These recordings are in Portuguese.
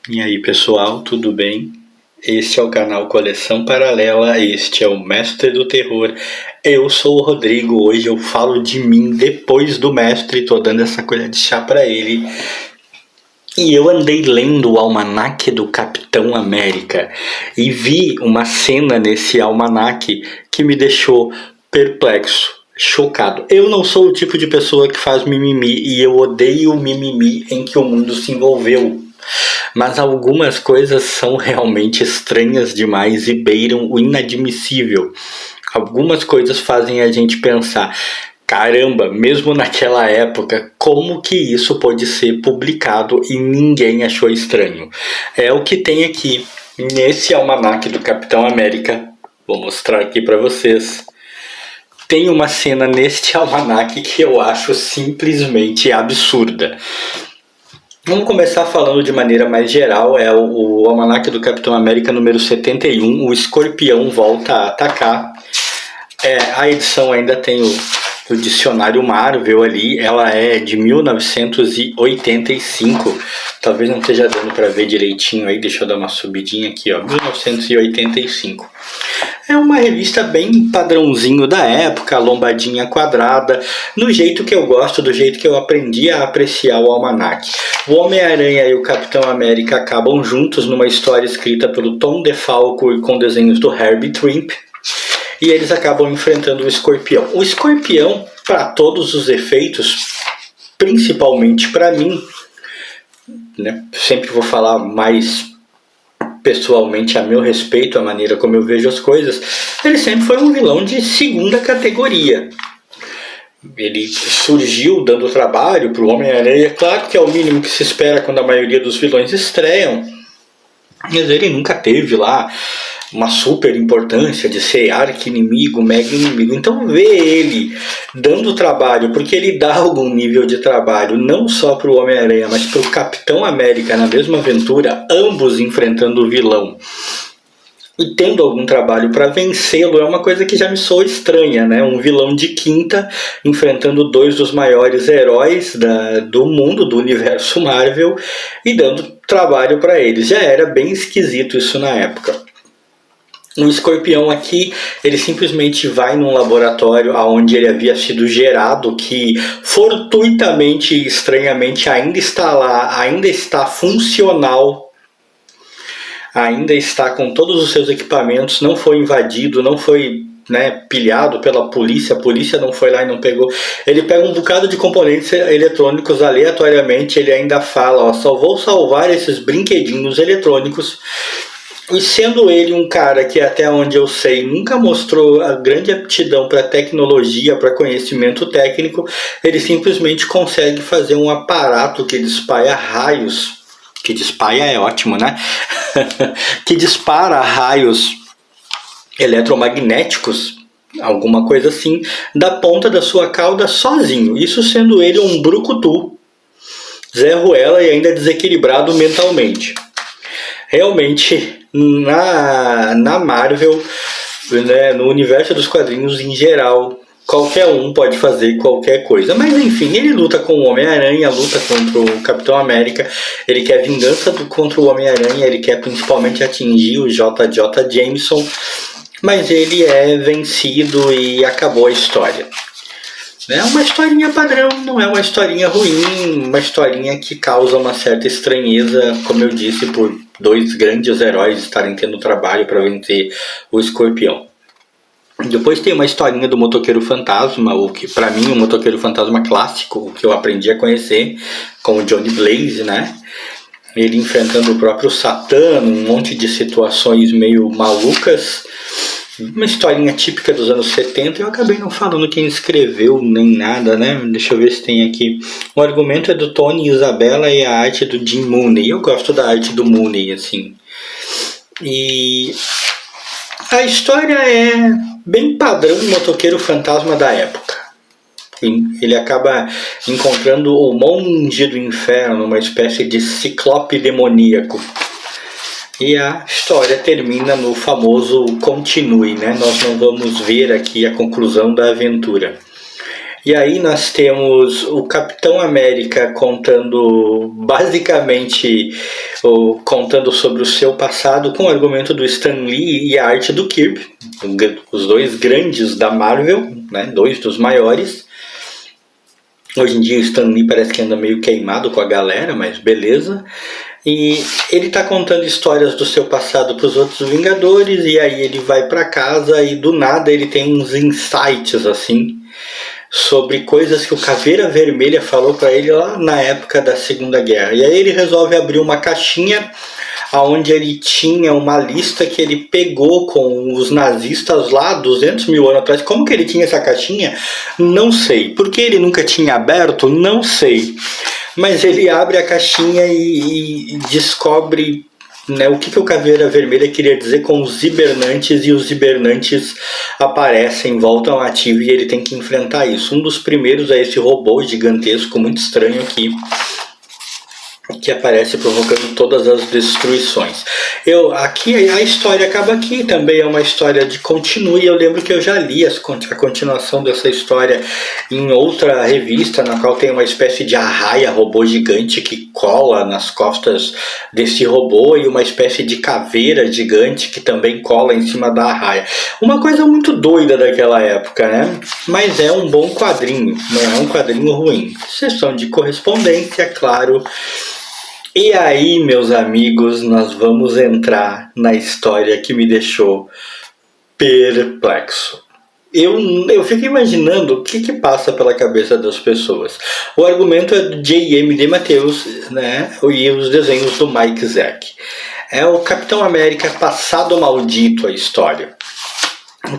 E aí pessoal, tudo bem? Este é o canal Coleção Paralela, este é o Mestre do Terror. Eu sou o Rodrigo, hoje eu falo de mim depois do mestre, tô dando essa colher de chá pra ele. E eu andei lendo o almanaque do Capitão América e vi uma cena nesse almanaque que me deixou perplexo, chocado. Eu não sou o tipo de pessoa que faz mimimi e eu odeio o mimimi em que o mundo se envolveu. Mas algumas coisas são realmente estranhas demais e beiram o inadmissível. Algumas coisas fazem a gente pensar: caramba, mesmo naquela época, como que isso pode ser publicado e ninguém achou estranho? É o que tem aqui nesse almanaque do Capitão América. Vou mostrar aqui para vocês. Tem uma cena neste almanaque que eu acho simplesmente absurda. Vamos começar falando de maneira mais geral, é o Almanaque do Capitão América número 71, o Escorpião volta a atacar. A edição ainda tem o dicionário Marvel ali, ela é de 1985, talvez não esteja dando para ver direitinho aí, deixa eu dar uma subidinha aqui, ó, 1985. É uma revista bem padrãozinho da época, lombadinha quadrada, no jeito que eu gosto, do jeito que eu aprendi a apreciar o almanaque. O Homem-Aranha e o Capitão América acabam juntos numa história escrita pelo Tom DeFalco e com desenhos do Herbie Trimp, e eles acabam enfrentando o Escorpião. O Escorpião, para todos os efeitos, principalmente para mim, né, sempre vou falar mais pessoalmente a meu respeito, a maneira como eu vejo as coisas, ele sempre foi um vilão de segunda categoria. Ele surgiu dando trabalho para o Homem-Aranha, claro que é o mínimo que se espera quando a maioria dos vilões estreiam, mas ele nunca teve lá uma super importância de ser arqui-inimigo, mega inimigo. Então ver ele dando trabalho, porque ele dá algum nível de trabalho, não só para o Homem-Aranha, mas para o Capitão América na mesma aventura, ambos enfrentando o vilão e tendo algum trabalho para vencê-lo, é uma coisa que já me soa estranha, né? Um vilão de quinta enfrentando dois dos maiores heróis do mundo, do universo Marvel, e dando trabalho para eles. Já era bem esquisito isso na época. O Escorpião aqui, ele simplesmente vai num laboratório onde ele havia sido gerado, que fortuitamente e estranhamente ainda está lá, ainda está funcional, ainda está com todos os seus equipamentos, não foi invadido, não foi, né, pilhado pela polícia, a polícia não foi lá e não pegou. Ele pega um bocado de componentes eletrônicos aleatoriamente, ele ainda fala, ó, só vou salvar esses brinquedinhos eletrônicos. E sendo ele um cara que, até onde eu sei, nunca mostrou a grande aptidão para tecnologia, para conhecimento técnico, ele simplesmente consegue fazer um aparato que dispara raios, que dispara é ótimo, né? Que dispara raios eletromagnéticos, alguma coisa assim, da ponta da sua cauda sozinho. Isso sendo ele um brucutu, Zé Ruela e ainda desequilibrado mentalmente. Realmente, na Marvel, né, no universo dos quadrinhos em geral, qualquer um pode fazer qualquer coisa. Mas enfim, ele luta com o Homem-Aranha, luta contra o Capitão América, ele quer vingança contra o Homem-Aranha, ele quer principalmente atingir o JJ Jameson, mas ele é vencido e acabou a história. É uma historinha padrão, não é uma historinha ruim, uma historinha que causa uma certa estranheza, como eu disse, por dois grandes heróis estarem tendo trabalho para vencer o Escorpião. Depois tem uma historinha do Motoqueiro Fantasma, o que para mim o Motoqueiro Fantasma clássico, o que eu aprendi a conhecer com o Johnny Blaze, né? Ele enfrentando o próprio Satã, um monte de situações meio malucas. Uma historinha típica dos anos 70, eu acabei não falando quem escreveu nem nada, né? Deixa eu ver se tem aqui. O argumento é do Tony Isabella e a arte do Jim Mooney. Eu gosto da arte do Mooney, assim. E a história é bem padrão do Motoqueiro Fantasma da época. Ele acaba encontrando o Monge do Inferno, uma espécie de ciclope demoníaco. E a história termina no famoso continue, né? Nós não vamos ver aqui a conclusão da aventura. E aí nós temos o Capitão América contando sobre o seu passado com o argumento do Stan Lee e a arte do Kirby, os dois grandes da Marvel, né, dois dos maiores. Hoje em dia o Stan Lee parece que anda meio queimado com a galera, mas beleza. E ele tá contando histórias do seu passado para os outros Vingadores, e aí ele vai para casa e do nada ele tem uns insights assim sobre coisas que o Caveira Vermelha falou para ele lá na época da Segunda Guerra. E aí ele resolve abrir uma caixinha onde ele tinha uma lista que ele pegou com os nazistas lá 200 mil anos atrás. Como que ele tinha essa caixinha? Não sei. Por que ele nunca tinha aberto? Não sei. Mas ele abre a caixinha e descobre, né, o que o Caveira Vermelha queria dizer com os hibernantes, e os hibernantes aparecem, voltam ativos, e ele tem que enfrentar isso. Um dos primeiros é esse robô gigantesco, muito estranho aqui, que aparece provocando todas as destruições. Aqui a história acaba aqui, também é uma história de continue. Eu lembro que eu já li a continuação dessa história em outra revista, na qual tem uma espécie de arraia robô gigante que cola nas costas desse robô, e uma espécie de caveira gigante que também cola em cima da arraia. Uma coisa muito doida daquela época, né? Mas é um bom quadrinho, não é um quadrinho ruim. Sessão de correspondência, claro. E aí, meus amigos, nós vamos entrar na história que me deixou perplexo. Eu fico imaginando o que passa pela cabeça das pessoas. O argumento é do J.M. DeMatteis, né? E os desenhos do Mike Zeck. É o Capitão América passado maldito, a história.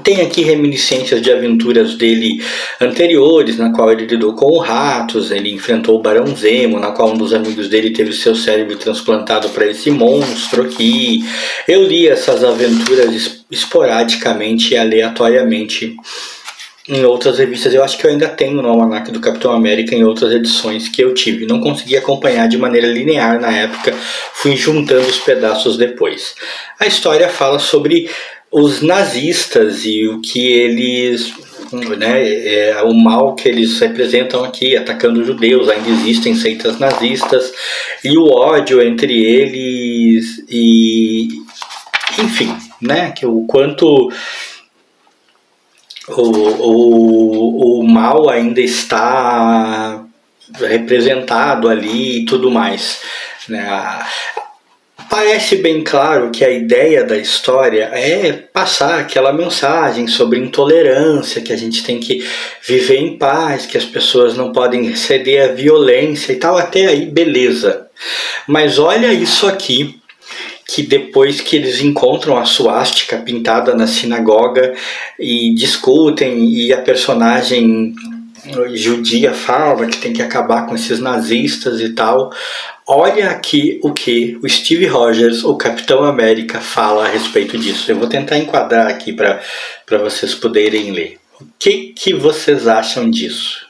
Tem aqui reminiscências de aventuras dele anteriores, na qual ele lidou com ratos, ele enfrentou o Barão Zemo, na qual um dos amigos dele teve seu cérebro transplantado para esse monstro aqui. Eu li essas aventuras esporadicamente e aleatoriamente em outras revistas. Eu acho que eu ainda tenho no Almanac do Capitão América em outras edições que eu tive. Não consegui acompanhar de maneira linear na época, fui juntando os pedaços depois. A história fala sobre os nazistas e o que eles, né, o mal que eles representam aqui, atacando judeus. Ainda existem seitas nazistas, e o ódio entre eles, e enfim, né, que o quanto o mal ainda está representado ali e tudo mais, né? Parece bem claro que a ideia da história é passar aquela mensagem sobre intolerância, que a gente tem que viver em paz, que as pessoas não podem ceder à violência e tal. Até aí, beleza. Mas olha isso aqui, que depois que eles encontram a suástica pintada na sinagoga e discutem, e a personagem judia fala que tem que acabar com esses nazistas e tal. Olha aqui o que o Steve Rogers, o Capitão América, fala a respeito disso. Eu vou tentar enquadrar aqui para vocês poderem ler. O que vocês acham disso?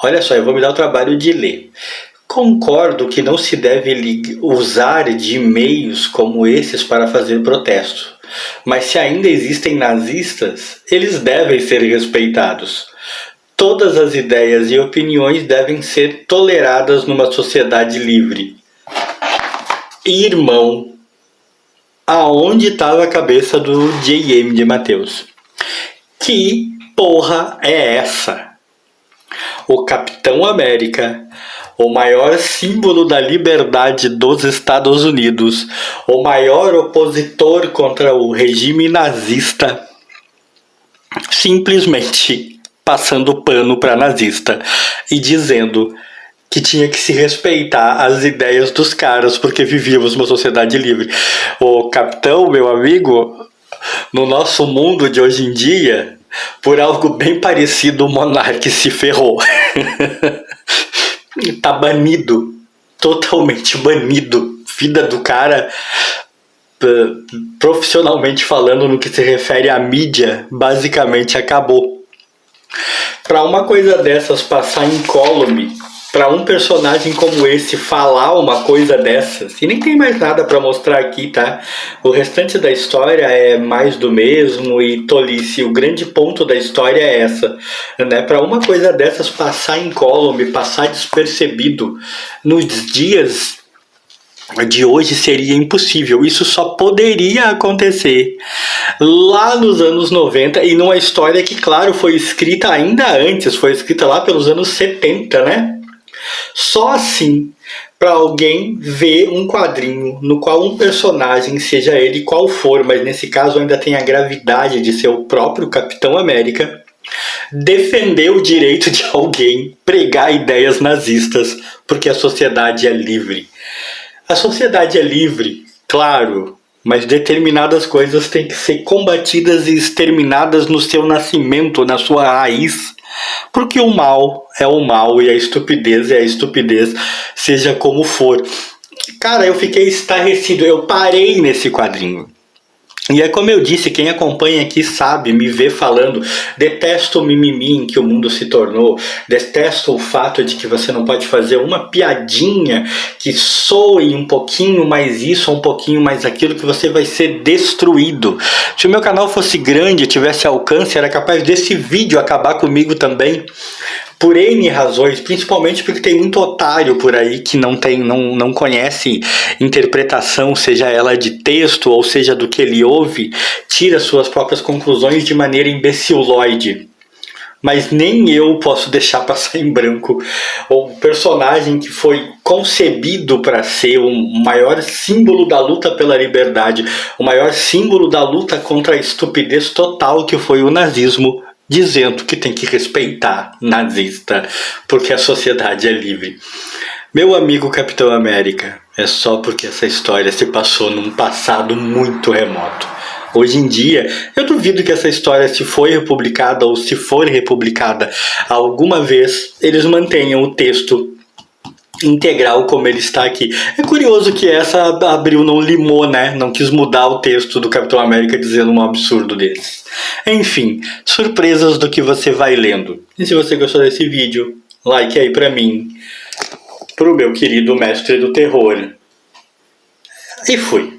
Olha só, eu vou me dar o trabalho de ler. Concordo que não se deve usar de meios como esses para fazer protesto. Mas se ainda existem nazistas, eles devem ser respeitados. Todas as ideias e opiniões devem ser toleradas numa sociedade livre. Irmão, aonde estava a cabeça do J.M. DeMatteis? Que porra é essa? O Capitão América, o maior símbolo da liberdade dos Estados Unidos, o maior opositor contra o regime nazista, simplesmente passando pano para nazista e dizendo que tinha que se respeitar as ideias dos caras porque vivíamos uma sociedade livre. O Capitão, meu amigo, no nosso mundo de hoje em dia, por algo bem parecido, o Monark se ferrou. Tá banido, totalmente banido. Vida do cara, profissionalmente falando, no que se refere à mídia, basicamente acabou. Para uma coisa dessas passar incólume, Para um personagem como esse falar uma coisa dessas, e nem tem mais nada para mostrar aqui, tá? O restante da história é mais do mesmo e tolice. O grande ponto da história é essa, né? Para uma coisa dessas passar incólume, passar despercebido nos dias de hoje seria impossível. Isso só poderia acontecer lá nos anos 90 e numa história que, claro, foi escrita ainda antes, foi escrita lá pelos anos 70, né? Só assim, para alguém ver um quadrinho no qual um personagem, seja ele qual for, mas nesse caso ainda tem a gravidade de ser o próprio Capitão América, defender o direito de alguém pregar ideias nazistas, porque a sociedade é livre. A sociedade é livre, claro, mas determinadas coisas têm que ser combatidas e exterminadas no seu nascimento, na sua raiz. Porque o mal é o mal e a estupidez é a estupidez, seja como for. Cara, eu fiquei estarrecido, eu parei nesse quadrinho. E é como eu disse, quem acompanha aqui sabe, me vê falando, detesto o mimimi em que o mundo se tornou, detesto o fato de que você não pode fazer uma piadinha que soe um pouquinho mais isso, um pouquinho mais aquilo, que você vai ser destruído. Se o meu canal fosse grande, tivesse alcance, era capaz desse vídeo acabar comigo também. Por N razões, principalmente porque tem muito otário por aí que não conhece interpretação, seja ela de texto ou seja do que ele ouve, tira suas próprias conclusões de maneira imbecilóide. Mas nem eu posso deixar passar em branco o personagem que foi concebido para ser o maior símbolo da luta pela liberdade, o maior símbolo da luta contra a estupidez total que foi o nazismo, dizendo que tem que respeitar nazista, porque a sociedade é livre. Meu amigo Capitão América, é só porque essa história se passou num passado muito remoto. Hoje em dia, eu duvido que essa história, se foi republicada ou se for republicada alguma vez, eles mantenham o texto integral como ele está aqui. É curioso que essa Abril não limou, né? Não quis mudar o texto do Capitão América dizendo um absurdo desses. Enfim, surpresas do que você vai lendo. E se você gostou desse vídeo, like aí pra mim, pro meu querido mestre do terror. E fui.